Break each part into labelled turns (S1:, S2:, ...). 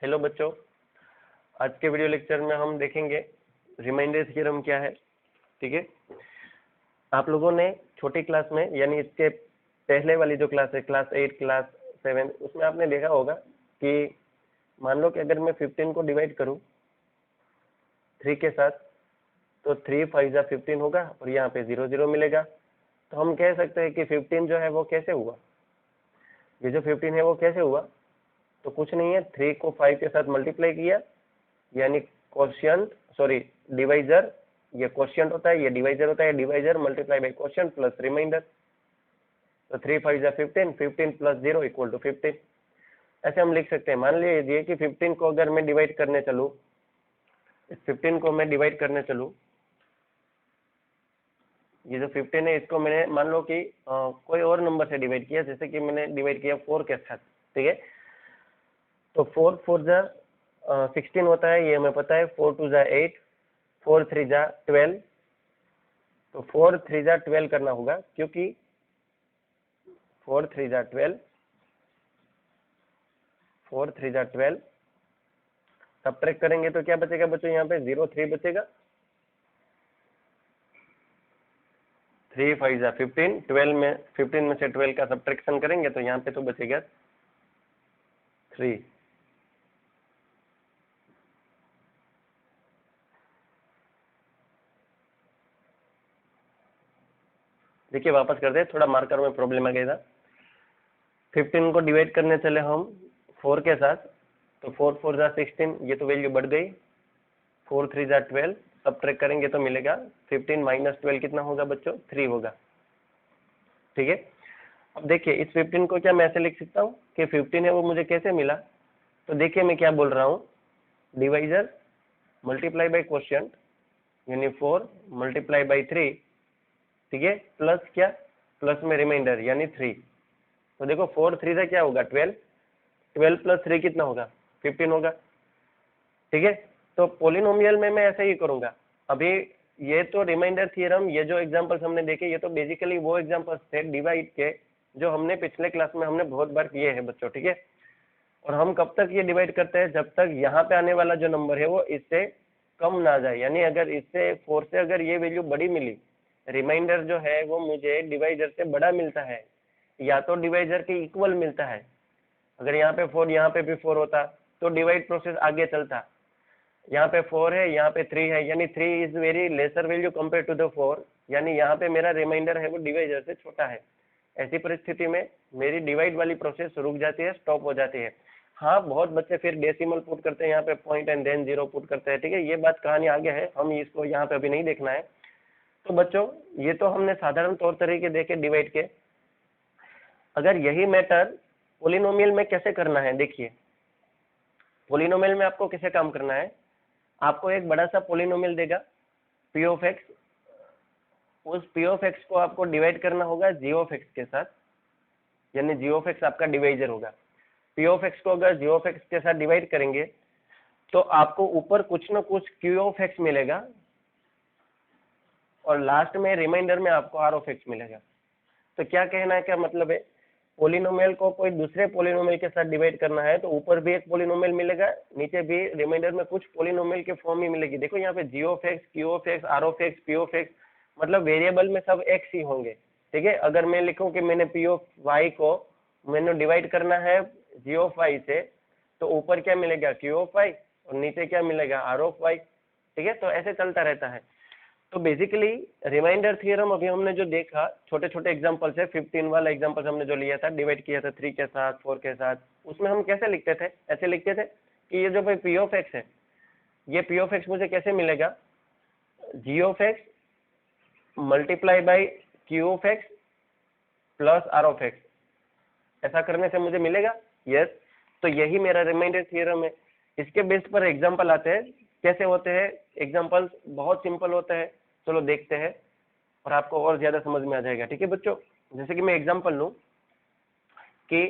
S1: Hello बच्चों, आज के वीडियो लेक्चर में हम देखेंगे रिमाइंडर थ्योरम क्या है। ठीक है, आप लोगों ने छोटी क्लास में यानी इसके पहले वाली जो क्लास है क्लास 8 क्लास 7 उसमें आपने देखा होगा कि मान लो कि अगर मैं 15 को डिवाइड करूं 3 के साथ तो 3 5 जा 15 होगा और यहाँ पे 0 0 मिलेगा। तो हम कह सकते हैं कि 15 जो है वो कैसे हुआ, ये जो 15 है वो कैसे हुआ, तो कुछ नहीं है, 3 को 5 के साथ मल्टीप्लाई किया यानी क्वोशिएंट डिवाइजर, ये क्वोशिएंट होता है, ये डिवाइजर होता है, divisor multiply by quotient plus remainder. तो 3 5 जा 15, 15 प्लस 0 इक्वल टू 15। ऐसे हम लिख सकते हैं। मान लीजिए कि 15 को अगर मैं डिवाइड करने चलूँ, इस 15 को मैं डिवाइड करने चलूँ, ये जो 15 है इसको मैंने मान लो कि कोई और नंबर से डिवाइड किया, जैसे कि मैंने डिवाइड किया 4 के साथ। ठीक है, तो 4 4 जा 16 होता है, ये हमें पता है। 4 2 जा 8, 4 3 जा 12, तो 4 3 जा 12 करना होगा, क्योंकि 4 3 जा 12, 4 3 जा 12 सब्ट्रैक्ट करेंगे तो क्या बचेगा बच्चों, यहाँ पे 0 3 बचेगा। 3 5 जा 15, 12 में 15 में से 12 का सब्ट्रैक्शन करेंगे तो यहाँ पे तो बचेगा 3। देखिए वापस करते हैं, थोड़ा मार्कर में प्रॉब्लम आ गया था। 15 को डिवाइड करने चले हम 4 के साथ, तो 4 4 जा 16, ये तो वैल्यू बढ़ गई। 4 3 जा 12 सब्ट्रैक्ट करेंगे तो मिलेगा 15 माइनस 12 कितना होगा बच्चों, 3 होगा। ठीक है, अब देखिए इस 15 को क्या मैं ऐसे लिख सकता हूँ कि 15 है वो मुझे कैसे मिला। तो देखिए मैं क्या बोल रहा हूँ, डिवाइजर मल्टीप्लाई बाय क्वोशिएंट यानी 4 मल्टीप्लाई बाय 3, ठीक है, प्लस क्या, प्लस में रिमाइंडर यानी 3। तो देखो 4 3 से क्या होगा 12, 12 प्लस 3 कितना होगा 15 होगा। ठीक है, तो पोलिनोमियल में मैं ऐसे ही करूंगा। अभी ये तो रिमाइंडर थ्योरम, ये जो एग्जांपल्स हमने देखे ये तो बेसिकली वो एग्जांपल्स थे डिवाइड के जो हमने पिछले क्लास में हमने बहुत बार किए हैं बच्चों। ठीक है, और हम कब तक ये डिवाइड करते हैं, जब तक यहाँ पे आने वाला जो नंबर है वो इससे कम ना जाए, यानी अगर इससे 4 से अगर ये वैल्यू बड़ी मिली, रिमाइंडर जो है वो मुझे डिवाइजर से बड़ा मिलता है या तो डिवाइजर के इक्वल मिलता है। अगर यहाँ पे 4 यहाँ पे भी 4 होता तो डिवाइड प्रोसेस आगे चलता। यहाँ पे 4 है, यहाँ पे 3 है, यानी 3 is very lesser value compare to the 4, यानी यहाँ पे मेरा रिमाइंडर है वो डिवाइजर से छोटा है। ऐसी परिस्थिति में मेरी डिवाइड वाली प्रोसेस रुक जाती है, स्टॉप हो जाती है। हाँ, बहुत बच्चे फिर डेसिमल पुट करते हैं यहाँ पे, पॉइंट एंड देन 0 पुट करते हैं। ठीक है, ये बात कहानी आगे है, हम इसको यहाँ पे अभी नहीं देखना है। तो बच्चों ये तो हमने साधारण तौर तरीके देखे डिवाइड के। अगर यही मैटर पोलिनोमियल में कैसे करना है, देखिए पोलिनोमियल में आपको कैसे काम करना है, आपको एक बड़ा सा पोलिनोमियल देगा पी ऑफ एक्स, उस पी ऑफ एक्स को आपको डिवाइड करना होगा जी ऑफ एक्स के साथ, यानी जी ऑफ एक्स आपका डिवाइजर होगा। पी ऑफ एक्स को अगर जी ऑफ एक्स के साथ डिवाइड करेंगे तो आपको ऊपर कुछ ना कुछ क्यू ऑफ एक्स मिलेगा और लास्ट में रिमाइंडर में आपको आर ऑफ एक्स मिलेगा। तो क्या कहना है, क्या मतलब है, पोलिनोमियल को कोई दूसरे पोलिनोमियल के साथ डिवाइड करना है तो ऊपर भी एक पोलिनोमियल मिलेगा, नीचे भी रिमाइंडर में कुछ पोलिनोमियल के फॉर्म ही मिलेगी। देखो यहाँ पे g of x, q of x, r of x, p of x, मतलब वेरिएबल में सब एक्स ही होंगे। ठीक है, अगर मैं लिखूं कि मैंने पी ऑफ वाई को मैंने डिवाइड करना है जी ऑफ वाई से, तो ऊपर क्या मिलेगा क्यू ऑफ वाई और नीचे क्या मिलेगा आर ऑफ वाई। ठीक है, तो ऐसे चलता रहता है। तो बेसिकली रिमाइंडर थ्योरम अभी हमने जो देखा, छोटे छोटे एग्जांपल्स है, 15 वाला एग्जांपल हमने जो लिया था, डिवाइड किया था 3 के साथ 4 के साथ, उसमें हम कैसे लिखते थे, ऐसे लिखते थे कि ये जो भाई पी ऑफ एक्स है, ये पी ऑफ एक्स मुझे कैसे मिलेगा, g of x multiply by q of x plus r of x, ऐसा करने से मुझे मिलेगा। यस, तो यही मेरा रिमाइंडर थ्योरम है। इसके बेस पर एग्जाम्पल आते हैं, कैसे होते हैं एग्जाम्पल्स, बहुत सिंपल होता है। चलो देखते हैं और आपको और ज्यादा समझ में आ जाएगा। ठीक है बच्चों, जैसे कि मैं एग्जाम्पल लूं कि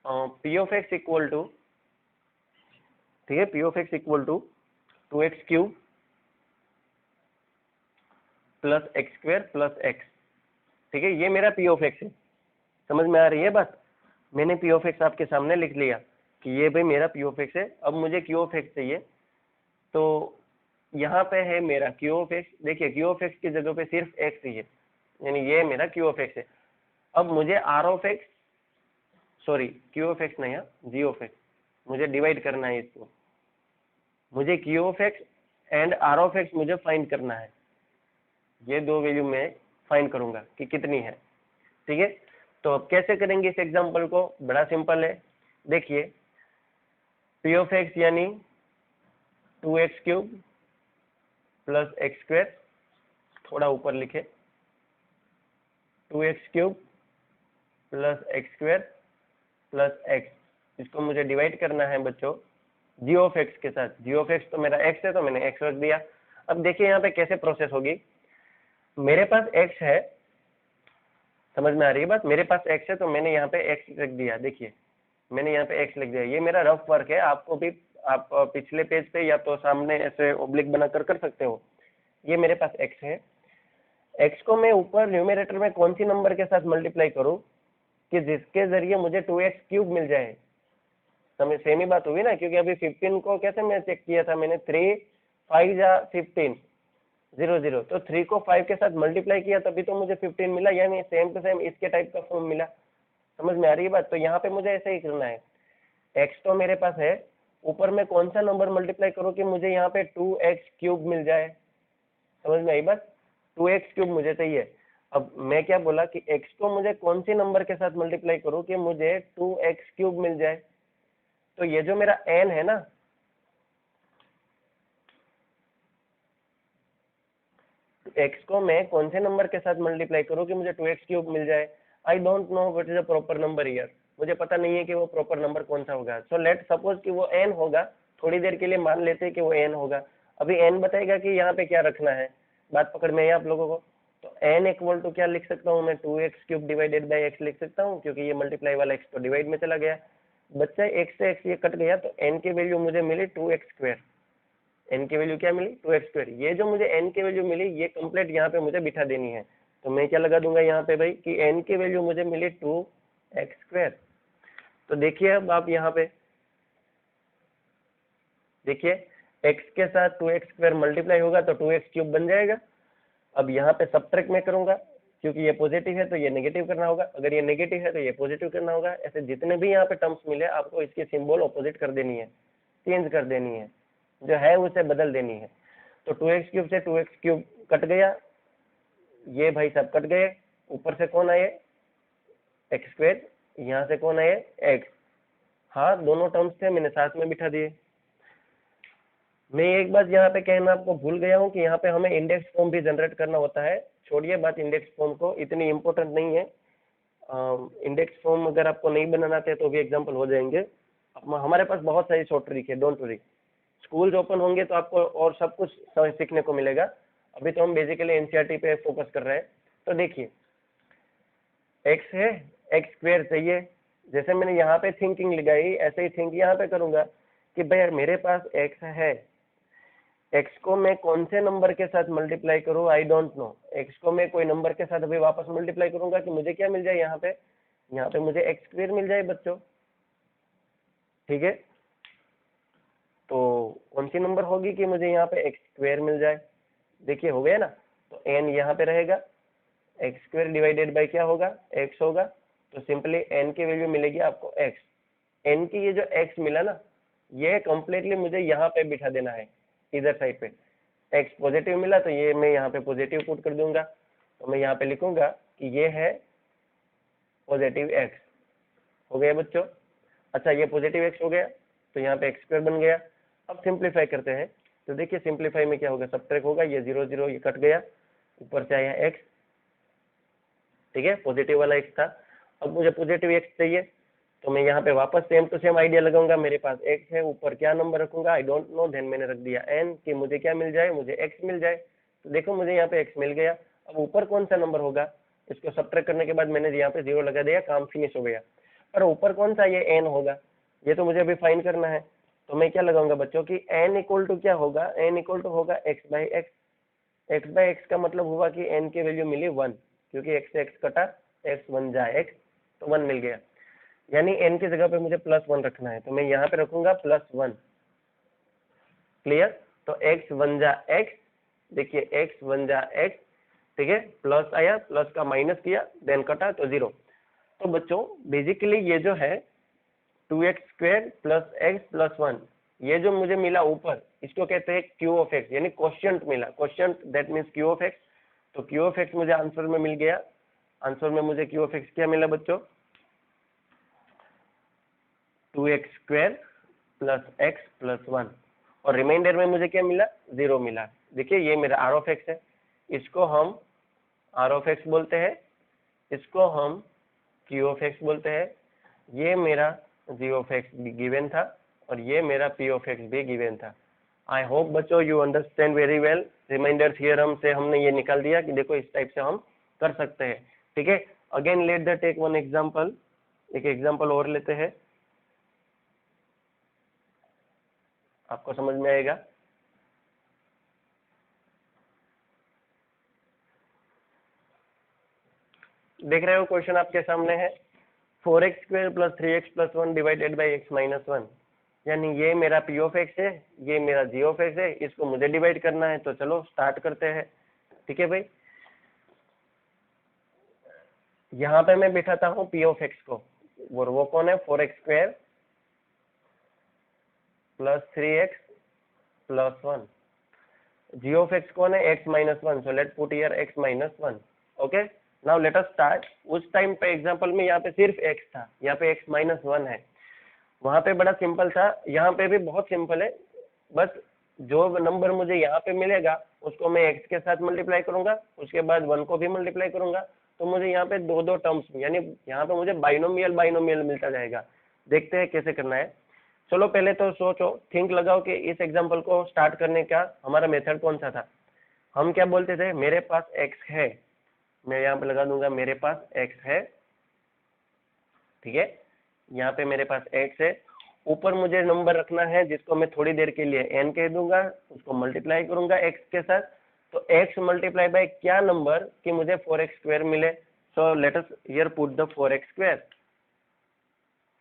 S1: p of x equal to, ठीक है, p of x equal to 2x cube plus x square plus x. ठीक है, ये मेरा पी ऑफ एक्स है। समझ में आ रही है बात, मैंने पी ऑफ एक्स आपके सामने लिख लिया। कि ये भाई मेरा पी ऑफ एक्स है। अब मुझे क्यू ऑफ एक्स चाहिए, तो यहाँ पे है मेरा क्यू ऑफ एक्स। देखिए क्यू ऑफ एक्स की जगह पे सिर्फ एक्स ही है, यानी ये मेरा क्यू ऑफ एक्स है। अब मुझे r of x, sorry q of x नहीं है, जी ऑफ एक्स, मुझे डिवाइड करना है इसको। मुझे q of x and r of x मुझे फाइंड करना है। ये दो वैल्यू मैं फाइंड करूंगा कि कितनी है, ठीक है। तो अब कैसे करेंगे इस एग्जांपल को, बड़ा सिंपल है। देखिए पी ऑफ एक्स यानी 2x cube plus x square, थोड़ा ऊपर लिखे 2x cube plus x square plus x, इसको मुझे डिवाइड करना है बच्चों जी ऑफ एक्स के साथ। जी ऑफ एक्स तो मेरा एक्स है तो मैंने एक्स रख दिया। अब देखिए यहाँ पे कैसे प्रोसेस होगी। मेरे पास एक्स है, समझ में आ रही है बात, मेरे पास एक्स है तो मैंने यहाँ पे एक्स रख दिया। देखिए मैंने यहाँ पे एक्स लिख दिया, ये मेरा रफ वर्क है, आपको भी आप पिछले पेज पे या तो सामने ऐसे ओब्लिक बनाकर कर सकते हो। ये मेरे पास एक्स है, एक्स को मैं ऊपर न्यूमरेटर में कौन सी नंबर के साथ मल्टीप्लाई करूं कि जिसके जरिए मुझे 2x क्यूब मिल जाए। समझ, सेम ही बात हुई ना, क्योंकि अभी 15 को कैसे मैं चेक किया था, मैंने 3 5 जा 15 0 0, तो 3 को 5 के साथ मल्टीप्लाई किया तभी तो मुझे 15 मिला, यानी सेम टू सेम इसके टाइप का फॉर्म मिला। समझ में आ रही है बात। तो यहाँ पे मुझे ऐसे ही करना है, एक्स तो मेरे पास है, ऊपर में कौन सा नंबर मल्टीप्लाई करूँ कि मुझे यहाँ पे 2x क्यूब मिल जाए। समझ में आई बात, 2x क्यूब मुझे चाहिए। अब मैं क्या बोला कि x को मुझे कौन सी नंबर के साथ मल्टीप्लाई करूँ कि मुझे 2x क्यूब मिल जाए। तो ये जो मेरा n है ना, x को मैं कौन से नंबर के साथ मल्टीप्लाई करूँ कि मुझे 2x क्यूब मिल जाए। I don't know what is a proper number here, मुझे पता नहीं है कि वो प्रॉपर नंबर कौन सा होगा। सो लेट सपोज कि वो n होगा, थोड़ी देर के लिए मान लेते हैं कि वो n होगा। अभी n बताएगा कि यहाँ पे क्या रखना है, बात पकड़ में है आप लोगों को। तो n इक्वल टू क्या लिख सकता हूँ मैं, 2x cube divided by x लिख सकता हूँ, क्योंकि ये मल्टीप्लाई वाला x तो डिवाइड में चला गया। बच्चा x से x ये कट गया, तो n की वैल्यू मुझे मिली 2x स्क्वायर। n की वैल्यू क्या मिली, 2x स्क्वायर। ये जो मुझे n की वैल्यू मिली ये कंप्लीट यहाँ पे मुझे बिठा देनी है। तो मैं क्या लगा दूंगा यहाँ पे भाई कि n की वैल्यू मुझे मिली 2x स्क्वायर। तो देखिए अब आप यहाँ पे देखिए x के साथ 2x स्क्वायर मल्टीप्लाई होगा तो 2x क्यूब बन जाएगा। अब यहाँ पे सब्ट्रैक्ट मैं करूंगा, क्योंकि ये पॉजिटिव है तो ये नेगेटिव करना होगा, अगर ये नेगेटिव है तो ये पॉजिटिव करना होगा। ऐसे जितने भी यहाँ पे टर्म्स मिले आपको इसकी सिंबल ऑपोजिट कर देनी है, चेंज कर देनी है, जो है उसे बदल देनी है। तो 2x क्यूब से 2x क्यूब कट गया, ये भाई सब कट गए, ऊपर से कौन आए एक्स स्क्वायर, यहाँ से कौन आए एक्स। हाँ दोनों टर्म्स थे, मैंने साथ में बिठा दिए। मैं एक बात यहाँ पे कहना आपको भूल गया हूँ कि यहाँ पे हमें इंडेक्स फॉर्म भी जनरेट करना होता है। छोड़िए बात इंडेक्स फॉर्म को, इतनी इंपॉर्टेंट नहीं है। इंडेक्स फॉर्म अगर आपको नहीं बनाना आते तो भी एग्जाम्पल हो जाएंगे। हमारे पास बहुत सारी शॉर्ट ट्रिक है, डोंट वरी। स्कूल्स ओपन होंगे तो आपको और सब कुछ सीखने को मिलेगा। अभी तो हम बेसिकली एनसीईआरटी पे फोकस कर रहे हैं। तो देखिए एक्स है, एक्स स्क्वायर चाहिए, जैसे मैंने यहाँ पे थिंकिंग लगाई ऐसे ही थिंक यहाँ पे करूंगा कि भाई मेरे पास एक्स है, एक्स को मैं कौन से नंबर के साथ मल्टीप्लाई करूँ, आई डोंट नो। एक्स को मैं कोई नंबर के साथ अभी वापस मल्टीप्लाई करूंगा कि मुझे क्या मिल जाए, यहाँ पे मुझे एक्स स्क्वायर मिल जाए बच्चों, ठीक है। तो कौन सी नंबर होगी कि मुझे यहाँ पे एक्स स्क्वायर मिल जाए। देखिए हो गया ना, तो n यहाँ पे रहेगा, एक्स स्क्वायर डिवाइडेड बाई क्या होगा, x होगा। तो सिंपली n की वैल्यू मिलेगी आपको x। n की ये जो x मिला ना, ये कंप्लीटली मुझे यहाँ पे बिठा देना है इधर साइड पे। x पॉजिटिव मिला तो ये मैं यहाँ पे पॉजिटिव पुट कर दूंगा, तो मैं यहाँ पे लिखूंगा कि ये है पॉजिटिव x। हो गया बच्चों। अच्छा ये पॉजिटिव x हो गया तो यहाँ पे एक्स स्क्वायर बन गया। अब सिंप्लीफाई करते हैं, तो देखिए सिंप्लीफाई में क्या होगा, सब्ट्रैक्ट होगा, ये 0 0 ये कट गया, ऊपर से आया x, ठीक है, पॉजिटिव वाला x था। अब मुझे पॉजिटिव x चाहिए, तो मैं यहाँ पे वापस सेम टू सेम आइडिया लगाऊंगा। मेरे पास x है, ऊपर क्या नंबर रखूंगा आई डोंट नो, देन मैंने रख दिया n कि मुझे क्या मिल जाए, मुझे x मिल जाए। तो देखो मुझे यहाँ पे x मिल गया। अब ऊपर कौन सा नंबर होगा, इसको सब्ट्रैक्ट करने के बाद मैंने यहाँ पे 0 लगा दिया, काम फिनिश हो गया। पर ऊपर कौन सा, ये n होगा, ये तो मुझे अभी फाइंड करना है। तो मैं क्या लगाऊंगा बच्चों की n इक्वल टू क्या होगा, n इक्वल टू होगा x by x. x by x का मतलब हुआ कि n की वैल्यू मिली 1, क्योंकि x से x कटा, x 1 जाए x, तो 1 मिल गया। यानी n की जगह पे मुझे +1 रखना है, तो मैं यहाँ पे रखूंगा +1। क्लियर? तो x 1 जा x, देखिए x 1 जा x, ठीक है, प्लस आया, प्लस का माइनस किया, देन कटा तो 0। तो बच्चों बेसिकली ये जो है 2x² प्लस x प्लस 1, ये जो मुझे मिला ऊपर, इसको कहते हैं q ऑफ x, यानी क्वोशिएंट मिला। Quotient that means q of x। तो q ऑफ x मुझे आंसर में मिल गया। आंसर में मुझे q ऑफ x क्या मिला बच्चों? 2x² प्लस x प्लस 1, और रिमाइंडर में मुझे क्या मिला? 0 मिला। देखिए ये मेरा r ऑफ x है, इसको हम r ऑफ x बोलते हैं, इसको हम q ऑफ x बोलते हैं। ये मेरा g ऑफ x भी गिवन था, और ये मेरा p ऑफ x भी गिवन था। आई होप बच्चों you understand very well. Remainder theorem से हमने ये निकाल दिया कि देखो इस टाइप से हम कर सकते हैं। ठीक है, again let the take one example. एक एग्जांपल और लेते हैं, आपको समझ में आएगा। देख रहे हो क्वेश्चन आपके सामने है, 4x² plus 3x plus 1 divided by x minus 1, यानी ये मेरा p ऑफ x है, ये मेरा g ऑफ x है, इसको मुझे डिवाइड करना है। तो चलो स्टार्ट करते हैं। ठीक है भाई, यहाँ पे मैं बिठाता हूँ p ऑफ x को, वो कौन है? 4x² plus 3x plus 1। g of x कौन है? x minus 1, so let put here x minus 1। Okay, now let us start. उस टाइम पे एग्जांपल में यहाँ पे सिर्फ x था, यहाँ पे x माइनस 1 है। वहां पे बड़ा सिंपल था, यहाँ पे भी बहुत सिंपल है। बस जो नंबर मुझे यहाँ पे मिलेगा उसको मैं x के साथ मल्टीप्लाई करूंगा, उसके बाद 1 को भी मल्टीप्लाई करूंगा, तो मुझे यहाँ पे दो टर्म्स, यानी यहाँ पे मुझे बाइनोमियल मिलता जाएगा। देखते हैं कैसे करना है। चलो पहले तो सोचो, थिंक लगाओ कि इस एग्जाम्पल को स्टार्ट करने का हमारा मेथड कौन सा था। हम क्या बोलते थे? मेरे पास x है, मैं यहाँ पे लगा दूंगा मेरे पास x है। ठीक है, यहाँ पे मेरे पास x है, ऊपर मुझे नंबर रखना है जिसको मैं थोड़ी देर के लिए n कह दूंगा, उसको मल्टीप्लाई करूंगा x के साथ। तो x मल्टीप्लाई बाय क्या नंबर कि मुझे 4x² मिले। So let us here put the 4x²।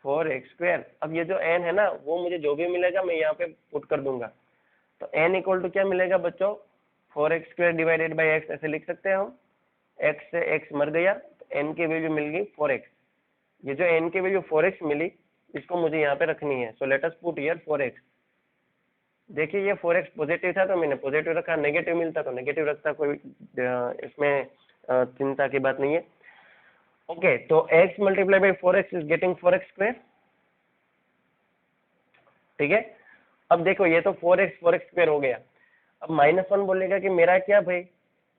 S1: 4x², अब ये जो n है ना, वो मुझे जो भी मिलेगा मैं यहाँ पे पुट कर दूंगा। तो n इक्वल टू क्या मिलेगा बच्चों? 4x² डिवाइडेड बाई x, ऐसे लिख सकते हैं हम। x से x मर गया, तो n की वैल्यू मिल गई 4x। ये जो n की वैल्यू 4x मिली, इसको मुझे यहाँ पे रखनी है। So let us put here 4x। देखिए ये 4x पॉजिटिव था तो मैंने पॉजिटिव रखा, नेगेटिव मिलता तो नेगेटिव रखता, कोई इसमें चिंता की बात नहीं है। ओके, तो x multiply by 4x is getting 4x²। ठीक है, अब देखो ये तो 4x² हो गया। अब -1 बोलेगा कि मेरा क्या भाई,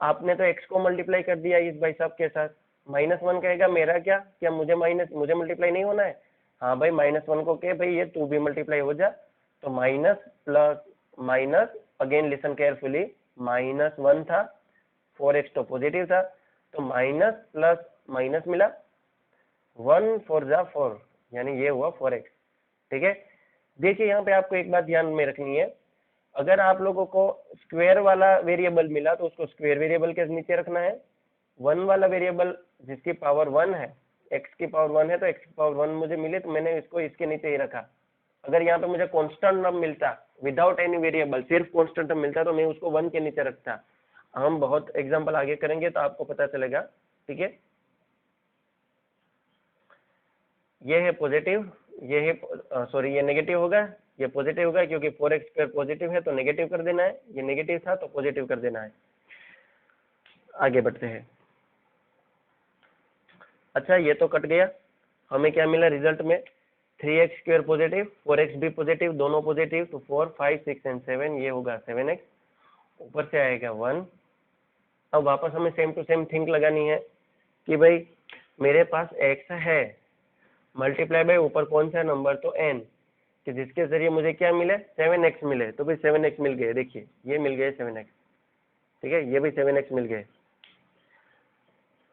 S1: आपने तो x को मल्टीप्लाई कर दिया इस भाई साहब के साथ। -1 कहेगा मेरा क्या मुझे मल्टीप्लाई नहीं होना है? हाँ भाई, -1 को क्या भाई, ये तू भी मल्टीप्लाई हो जा। तो minus plus minus, again listen carefully, -1 था, 4x तो पॉजिटिव था, तो माइनस प्लस माइनस मिला, 1 4 जा 4, यानी ये हुआ 4x। ठीक है, देखिए यहाँ पे आपको एक बात ध्यान में रखनी है, अगर आप लोगों को स्क्वायर वाला वेरिएबल मिला तो उसको स्क्वायर वेरिएबल के नीचे रखना है। 1 वाला वेरिएबल जिसकी पावर 1 है, x की पावर 1 है, तो x की पावर 1 मुझे मिले तो मैंने इसको इसके नीचे ही रखा। अगर यहाँ पे मुझे कांस्टेंट टर्म मिलता विदाउट एनी वेरिएबल, सिर्फ कांस्टेंट टर्म मिलता, तो मैं उसको 1 के नीचे रखता। हम बहुत एग्जांपल आगे करेंगे तो आपको पता चलेगा। ठीक है, ये है पॉजिटिव, ये है सॉरी ये नेगेटिव होगा, ये पॉजिटिव होगा, क्योंकि 4x² पॉजिटिव है तो नेगेटिव कर देना है, ये नेगेटिव था तो पॉजिटिव कर देना है। आगे बढ़ते हैं। अच्छा, ये तो कट गया, हमें क्या मिला रिजल्ट में? 3x² पॉजिटिव, 4x भी पॉजिटिव, दोनों पॉजिटिव, तो 4 5 6 एंड 7, ये होगा 7x, ऊपर से आएगा 1। अब वापस हमें सेम टू सेम थिंक लगानी है कि भाई मेरे पास x है, मल्टीप्लाई बाय ऊपर कौन सा नंबर, तो n, कि जिसके जरिए मुझे क्या मिले? 7x मिले। तो भाई 7x मिल गए, देखिए ये मिल गए 7x। ठीक है, ये भी 7x मिल गए।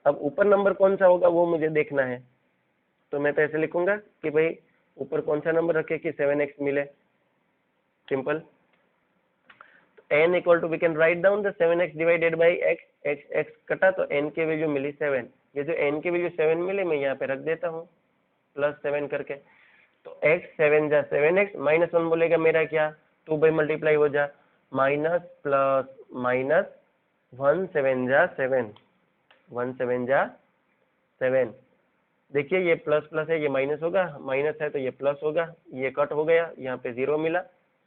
S1: अब ऊपर नंबर कौन सा होगा वो मुझे देखना है, तो मैं तो ऐसे लिखूंगा कि भाई ऊपर कौन सा नंबर रखे कि 7x मिले, simple. n equal to we can write down the 7x divided by x, x कटा तो n की वैल्यू मिली 7। ये जो n की वैल्यू 7 मिली मैं यहाँ पे रख देता हूँ। प्लस 7 करके, तो x 7 जा 7x माइनस 1 बोलेगा मेरा क्या 2 बाई मल्टीप्लाई हो जा माइनस प्लस माइनस 1 7 जा 7 1 7 जा 7। देखिए ये प्लस प्लस है, ये माइनस होगा, माइनस है तो ये प्लस होगा, ये कट हो गया, यहाँ पे 0 मिला,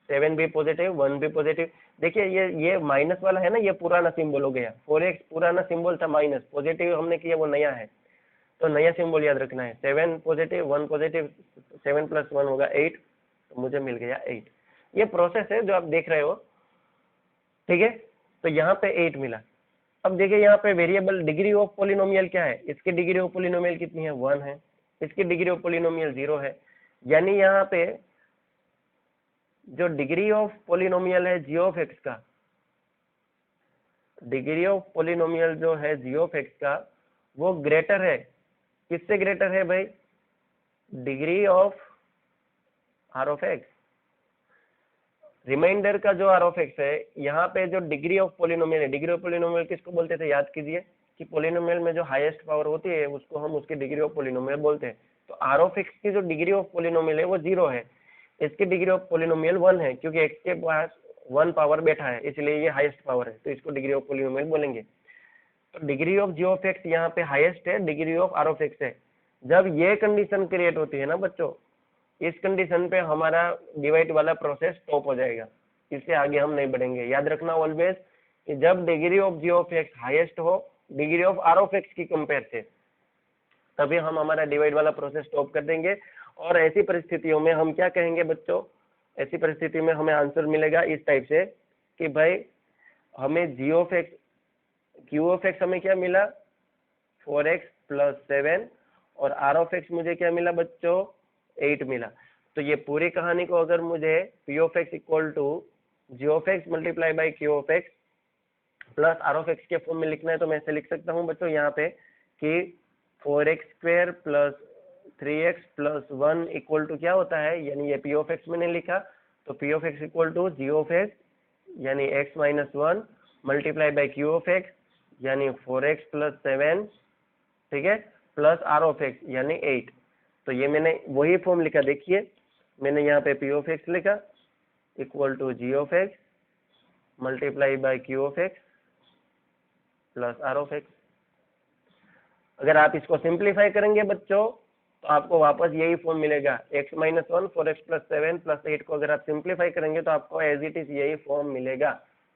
S1: 7 भी पॉजिटिव 1 भी पॉजिटिव। देखिए ये माइनस वाला है ना, ये पुराना सिंबल हो गया, 4x पुराना सिंबल था माइनस, पॉजिटिव हमने किया वो नया है, तो नया सिंबल याद रखना है। 7 पॉजिटिव 1 पॉजिटिव, 7 प्लस 1 होगा 8, तो मुझे मिल गया 8। ये प्रोसेस है जो आप देख रहे हो, ठीक है। तो यहाँ पे 8 मिला। अब देखिए यहाँ पे वेरिएबल डिग्री ऑफ पोलिनोमियल क्या है, इसकी डिग्री ऑफ पोलिनोमियल कितनी है 1 है, इसकी डिग्री ऑफ पोलिनोमियल 0 है, यानी यहाँ पे जो डिग्री ऑफ पोलिनोमियल है जी ऑफ एक्स का, डिग्री ऑफ पोलिनोमियल जो है जी ऑफ एक्स का वो ग्रेटर है, किससे ग्रेटर है भाई, degree of r of x. Remainder का जो आर ऑफ एक्स है, यहाँ पे जो डिग्री ऑफ पोलिनोमियल है, डिग्री ऑफ पोलिनोमियल किसको बोलते थे याद कीजिए कि पोलिनोमियल में जो हाईएस्ट पावर होती है उसको हम उसकी डिग्री ऑफ पोलिनोमियल बोलते हैं। तो आर ऑफ एक्स की जो डिग्री ऑफ पोलिनोमियल है वो 0 है, इसकी डिग्री ऑफ पोलिनोमियल 1 है, क्योंकि एक्स के पास 1 पावर बैठा है इसलिए ये हाईएस्ट पावर है, तो इसको डिग्री ऑफ पोलिनोमियल बोलेंगे। तो degree of g of x यहाँ पे हाईएस्ट है, degree of r of x है। जब ये कंडीशन क्रिएट होती है ना बच्चों, इस कंडीशन पे हमारा डिवाइड वाला प्रोसेस स्टॉप हो जाएगा, इससे आगे हम नहीं बढ़ेंगे। याद रखना ऑलवेज कि जब degree of g of x highest हो degree of r of x की कंपेयर से, तभी हम हमारा डिवाइड वाला प्रोसेस स्टॉप कर देंगे। और ऐसी परिस्थितियों में हम क्या कहेंगे बच्चों, ऐसी परिस्थिति में हमें आंसर मिलेगा इस टाइप से कि भाई हमें g of x q of x हमें क्या मिला 4x प्लस 7 और आर ऑफ एक्स मुझे क्या मिला बच्चों 8 मिला। तो ये पूरी कहानी को अगर मुझे p of x equal to g of x multiply by q of x plus r of x के फॉर्म में लिखना है, तो मैं ऐसे लिख सकता हूँ बच्चों यहाँ पे कि 4x square plus 3x plus 1 equal to क्या होता है, यानी ये पी ऑफ एक्स मैंने लिखा, तो p of x equal to g of x यानी x minus 1 multiply by q of x यानी 4x प्लस 7, ठीक है, प्लस आर ऑफ एक्स यानी 8। तो ये मैंने वही फॉर्म लिखा, देखिए मैंने यहाँ पे पी ऑफ एक्स लिखा equal to g of x multiply by q of x plus r of x. अगर आप इसको सिंप्लीफाई करेंगे बच्चों तो आपको वापस यही फॉर्म मिलेगा, x minus 1 4x plus 7 plus 8 को अगर आप सिंप्लीफाई करेंगे तो आपको एज इट इज यही फॉर्म मिलेगा,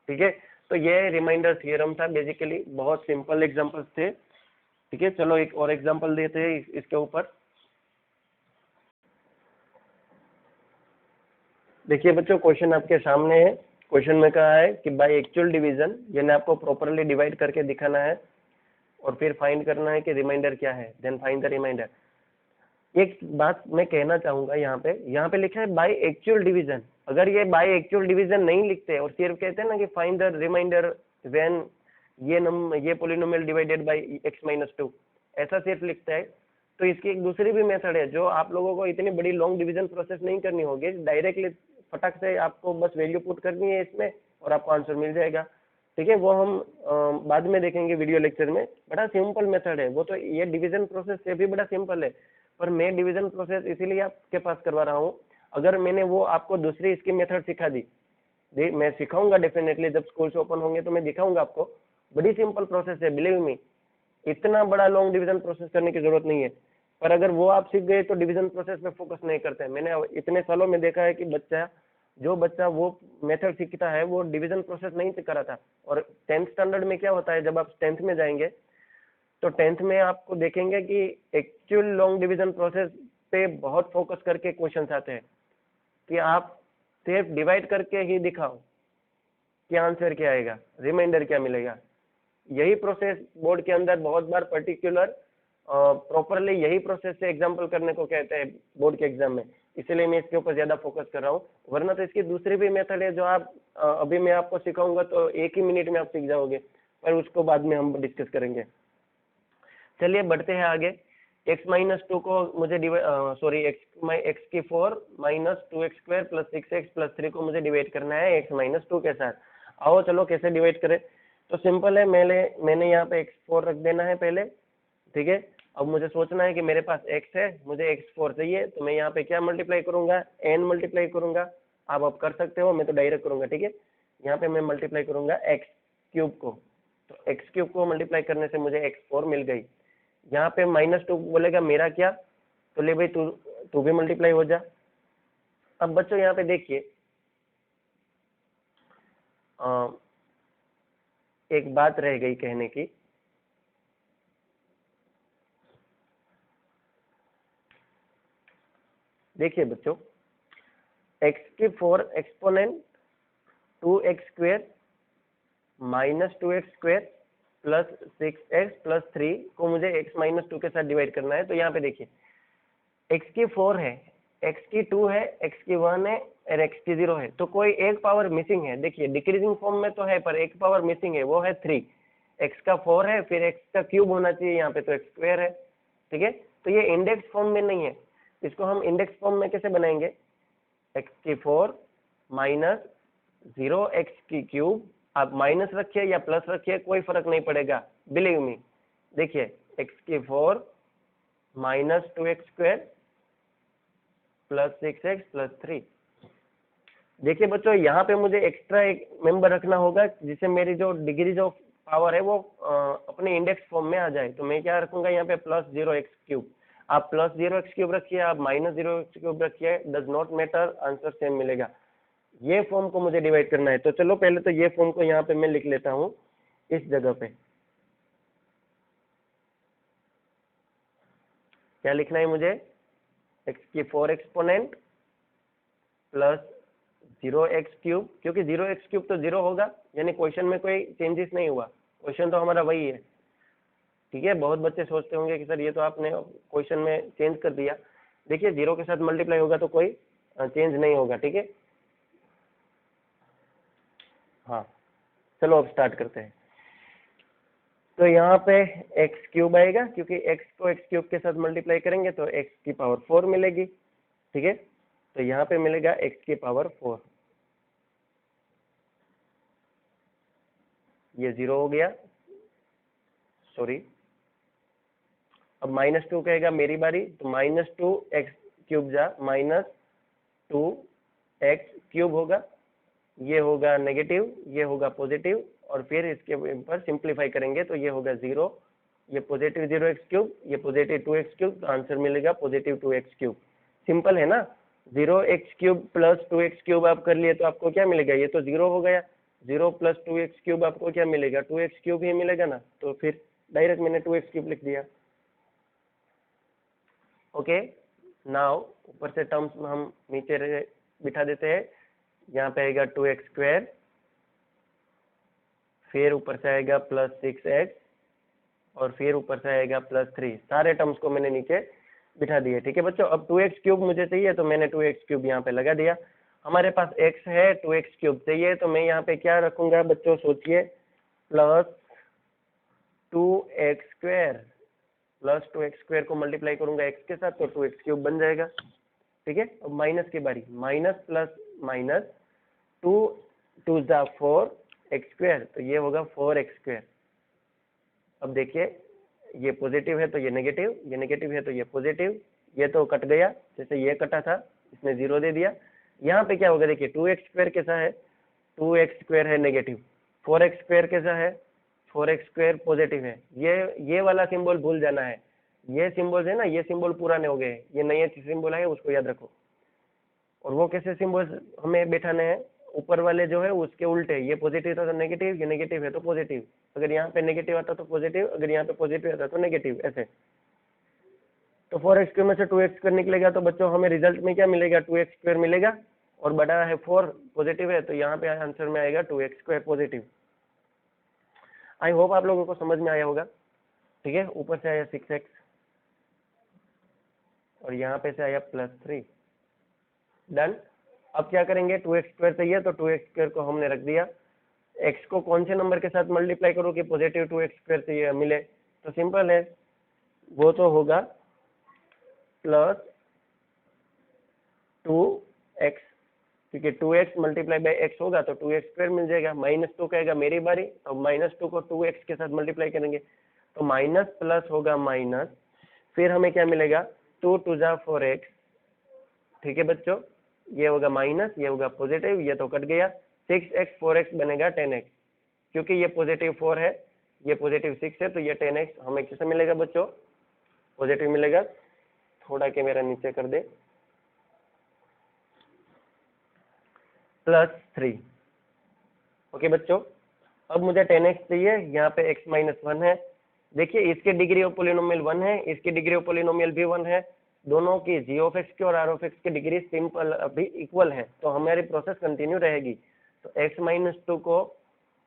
S1: ठीक है। तो ये रिमाइंडर थ्योरम था, बेसिकली बहुत सिंपल एग्जांपल्स थे, ठीक है। चलो एक और एग्जांपल देते हैं इसके ऊपर। देखिए बच्चों क्वेश्चन आपके सामने है, क्वेश्चन में कहा है कि बाय एक्चुअल डिवीजन, यानी आपको प्रॉपरली डिवाइड करके दिखाना है और फिर फाइंड करना है कि रिमाइंडर क्या है, देन फाइंड द रिमाइंडर। एक बात मैं कहना चाहूंगा, यहाँ पे लिखा है बाय एक्चुअल डिवीजन, अगर ये बाय एक्चुअल डिवीजन नहीं लिखते और सिर्फ कहते हैं ना कि फाइंड द रिमाइंडर व्हेन ये polynomial divided by x minus 2, ऐसा सिर्फ लिखता है, तो इसकी एक दूसरी भी मेथड है जो आप लोगों को इतनी बड़ी लॉन्ग डिवीजन प्रोसेस नहीं करनी होगी, डायरेक्टली फटाक से आपको बस वैल्यू पुट करनी है इसमें और आपको आंसर मिल जाएगा, ठीक है। वो हम बाद में देखेंगे वीडियो लेक्चर में, बड़ा सिंपल मेथड है वो, तो ये डिवीजन प्रोसेस से भी बड़ा सिंपल है, पर मैं डिवीजन प्रोसेस इसीलिए आपके पास करवा रहा हूँ। अगर मैंने वो आपको दूसरी इसकी मेथड सिखा दी, मैं सिखाऊंगा डेफिनेटली, जब स्कूल्स ओपन होंगे तो मैं दिखाऊंगा आपको, बड़ी सिंपल प्रोसेस है, बिलीव मी, इतना बड़ा लॉन्ग डिवीजन प्रोसेस करने की जरूरत नहीं है। पर अगर वो आप सीख गए तो डिवीजन प्रोसेस पे फोकस नहीं करते हैं। मैंने इतने सालों में देखा है कि जो बच्चा वो मेथड सीखता है वो डिवीजन प्रोसेस नहीं करा था। और 10th स्टैंडर्ड में क्या होता है, जब आप 10th में जाएंगे तो 10th में आपको देखेंगे कि एक्चुअल लॉन्ग डिवीजन प्रोसेस पे बहुत फोकस करके क्वेश्चन आते हैं कि आप सिर्फ डिवाइड करके ही दिखाओ कि आंसर क्या आएगा, रिमाइंडर क्या मिलेगा। यही प्रोसेस बोर्ड के अंदर बहुत बार पर्टिकुलर प्रॉपरली यही प्रोसेस से एग्जाम्पल करने को कहते हैं बोर्ड के एग्जाम में, इसीलिए मैं इसके ऊपर ज्यादा फोकस कर रहा हूँ। वरना तो इसकी दूसरी भी मेथड है जो आप अभी मैं आपको सिखाऊंगा तो 1 ही मिनट में आप सीख जाओगे, पर उसको बाद में हम डिस्कस करेंगे। चलिए बढ़ते हैं आगे। x माइनस 2 को मुझे x की 4 minus 2x square plus 6x plus 3 को मुझे डिवाइड करना है x माइनस 2 के साथ। आओ चलो कैसे डिवाइड करें, तो सिंपल है, मैंने यहाँ पे x4 रख देना है पहले, ठीक है। अब मुझे सोचना है कि मेरे पास x है, मुझे x4 चाहिए, तो मैं यहाँ पे क्या मल्टीप्लाई करूंगा, n मल्टीप्लाई करूंगा। आप कर सकते हो, मैं तो डायरेक्ट करूंगा, ठीक है। यहाँ पे मैं मल्टीप्लाई करूंगा x क्यूब को, तो x क्यूब को मल्टीप्लाई करने से मुझे x4 मिल गई। यहाँ पे -2 बोलेगा मेरा क्या, तो ले भाई तू भी मल्टीप्लाई हो जा। अब बच्चों यहाँ पे देखिए, एक बात रह गई कहने की, देखिए बच्चों, x4 exponent 2x² -2x² plus 6x+3 को मुझे x-2 के साथ डिवाइड करना है। तो यहाँ पे देखिए, x4 है, x2 है, x1 है और x0 है, तो कोई एक पावर मिसिंग है। देखिए डिक्रीजिंग फॉर्म में तो है, पर एक पावर मिसिंग है, वो है 3। x का 4 है, फिर x का क्यूब होना चाहिए यहाँ पे, तो x² है, ठीक है। तो ये इंडेक्स फॉर्म में नहीं है, इसको हम इंडेक्स फॉर्म में कैसे बनाएंगे, x4 माइनस 0x3, आप माइनस रखिए या प्लस रखिए, कोई फर्क नहीं पड़ेगा, बिलीव मी। देखिए x4 minus 2x² plus 6x+3। देखिए बच्चों, यहाँ पे मुझे एक्स्ट्रा एक मेंबर रखना होगा जिससे मेरी जो डिग्री जो पावर है वो अपने इंडेक्स फॉर्म में आ जाए। तो मैं क्या रखूंगा यहाँ पे, +0x3। आप +0x3 रखिए, आप -0x3 रखिए, does not matter, answer same मिलेगा। ये फॉर्म को मुझे डिवाइड करना है, तो चलो पहले तो ये फॉर्म को यहाँ पे मैं लिख लेता हूँ इस जगह पे। क्या लिखना है मुझे, x4 एक्सपोनेंट प्लस 0x3, क्योंकि 0x3 तो 0 होगा, यानी क्वेश्चन में कोई चेंजेस नहीं हुआ, क्वेश्चन तो हमारा वही है, ठीक है। बहुत बच्चे सोचते होंगे कि सर ये तो आपने क्वेश्चन में चेंज कर दिया। देखिए 0 के साथ मल्टीप्लाई होगा तो कोई चेंज नहीं होगा, ठीक है। हाँ चलो अब स्टार्ट करते हैं। तो यहाँ पे x³ आएगा, क्योंकि x को x³ के साथ मल्टीप्लाई करेंगे तो x⁴ मिलेगी, ठीक है। तो यहाँ पे मिलेगा x⁴, ये 0 हो गया, सॉरी। अब -2 कहेगा मेरी बारी, तो -2x³ जा -2x³ होगा, ये होगा नेगेटिव, ये होगा पॉजिटिव, और फिर इसके ऊपर सिंप्लीफाई करेंगे तो ये होगा 0, ये पॉजिटिव 0x³, ये पॉजिटिव 2x³, तो आंसर मिलेगा पॉजिटिव 2x³। सिंपल है ना, 0x³ प्लस 2x³ आप कर लिए तो आपको क्या मिलेगा, ये तो 0 हो गया, 0 प्लस 2x³ आपको क्या मिलेगा, 2x³ ही मिलेगा ना, तो फिर डायरेक्ट मैंने 2x³ लिख दिया। ओके, नाउ ऊपर से टर्म्स हम नीचे बिठा देते हैं। यहाँ पे आएगा 2x², फिर ऊपर से आएगा +6x, और फिर ऊपर से आएगा +3। सारे टर्म्स को मैंने नीचे बिठा दिए, ठीक है बच्चों। अब 2x³ मुझे चाहिए, तो मैंने 2x³ यहाँ पे लगा दिया। हमारे पास x है, 2x³ चाहिए, तो मैं यहाँ पे क्या रखूंगा बच्चों, सोचिए, +2x² को मल्टीप्लाई करूंगा x के साथ, तो 2x³ बन जाएगा, ठीक है। अब माइनस की बारी, माइनस प्लस माइनस, 2 जा 4x², तो ये होगा 4x²। अब देखिए, ये पॉजिटिव है तो ये नेगेटिव, ये नेगेटिव है तो ये पॉजिटिव, ये तो कट गया, जैसे ये कटा था इसने 0 दे दिया। यहाँ पे क्या होगा, देखिए 2x² कैसा है, 2x² है नेगेटिव, 4x² कैसा है, 4x² पॉजिटिव है। ये वाला सिंबल भूल जाना है, ये सिंबल है ना, ये सिंबल पुराने हो गए, ये नए सिंबल है, उसको याद रखो। और वो कैसे सिंबल हमें बैठाने हैं, ऊपर वाले जो है उसके उल्टे, ये पॉजिटिव था तो नेगेटिव, ये नेगेटिव है तो पॉजिटिव, अगर यहाँ पे नेगेटिव आता तो पॉजिटिव, अगर यहाँ पे पॉजिटिव आता तो नेगेटिव, ऐसे। तो 4x² में से 2x² निकलेगा, तो बच्चों हमें रिजल्ट में क्या मिलेगा, 2x² मिलेगा, और बड़ा है 4 पॉजिटिव है, तो यहाँ पे आंसर में आएगा 2x² पॉजिटिव। आई होप आप लोगों को समझ में आया होगा, ठीक है। ऊपर से आया 6x, और यहाँ पे से आया +3, डन। अब क्या करेंगे, 2x² चाहिए, तो 2x² को हमने रख दिया। x को कौन से नंबर के साथ मल्टीप्लाई करो कि पॉजिटिव 2x² चाहिए मिले, तो सिंपल है, वो तो होगा +2x, क्योंकि 2x मल्टीप्लाई बाई x होगा तो 2x² मिल जाएगा। -2 कहेगा मेरी बारी, अब -2 को 2x के साथ मल्टीप्लाई करेंगे, तो माइनस प्लस होगा माइनस फिर हमें क्या मिलेगा 2 2 जा 4x, ठीक है बच्चों, ये होगा माइनस, ये होगा पॉजिटिव, ये तो कट गया, 6x 4x बनेगा 10x, क्योंकि ये पॉजिटिव 4 है, ये पॉजिटिव 6 है, तो ये 10x हमें किससे मिलेगा बच्चों, पॉजिटिव मिलेगा। थोड़ा कैमरा नीचे कर दे, +3। ओके बच्चों, अब मुझे 10x चाहिए, यहाँ पे x माइनस 1 है। देखिए इसके डिग्री ऑफ पोलिनोमियल 1 है, इसकी डिग्री ऑफ पोलिनोमियल भी 1 है, दोनों की g ऑफ x की और r ऑफ x की डिग्री सिंपल अभी इक्वल है, तो हमारी प्रोसेस कंटिन्यू रहेगी। तो x माइनस 2 को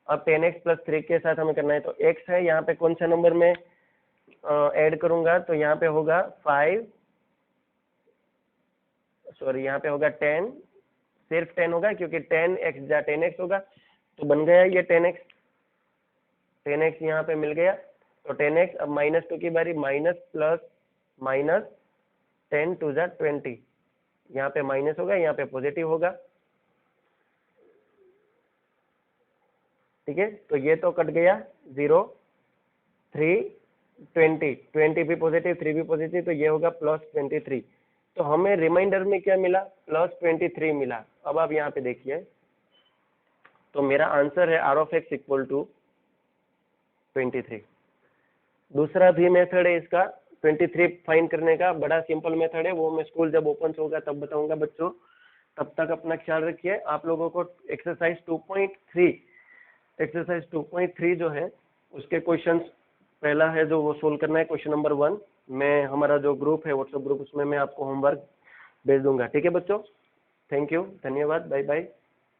S1: अब 10x प्लस 3 के साथ हमें करना है, तो x है, यहाँ पे कौन सा नंबर में ऐड करूंगा, तो यहाँ पे होगा 5, सॉरी यहाँ पे होगा 10, सिर्फ 10 होगा क्योंकि 10x जा 10x होगा, तो बन गया ये 10x, 10x यहाँ पे मिल गया, तो 10x। अब -2 की बारी, माइनस प्लस माइनस 10 2 जा 20, यहाँ पे माइनस होगा, यहाँ पे पॉजिटिव होगा, ठीक है, तो ये तो कट गया, 0 3 20, 20 भी पॉजिटिव 3 भी पॉजिटिव, तो ये होगा +23। तो हमें रिमाइंडर में क्या मिला, +23 मिला। अब आप यहाँ पे देखिए, तो मेरा आंसर है r of x equal to 23। दूसरा भी मेथड है इसका 23 फाइंड करने का, बड़ा सिंपल मेथड है, वो मैं स्कूल जब ओपन होगा तब बताऊंगा बच्चों। तब तक अपना ख्याल रखिए। आप लोगों को एक्सरसाइज 2.3 जो है उसके क्वेश्चंस पहला है जो वो सोल्व करना है, क्वेश्चन नंबर 1। मैं हमारा जो ग्रुप है व्हाट्सएप ग्रुप, उसमें मैं आपको होमवर्क भेज दूंगा, ठीक है बच्चों। थैंक यू, धन्यवाद, बाय बाय।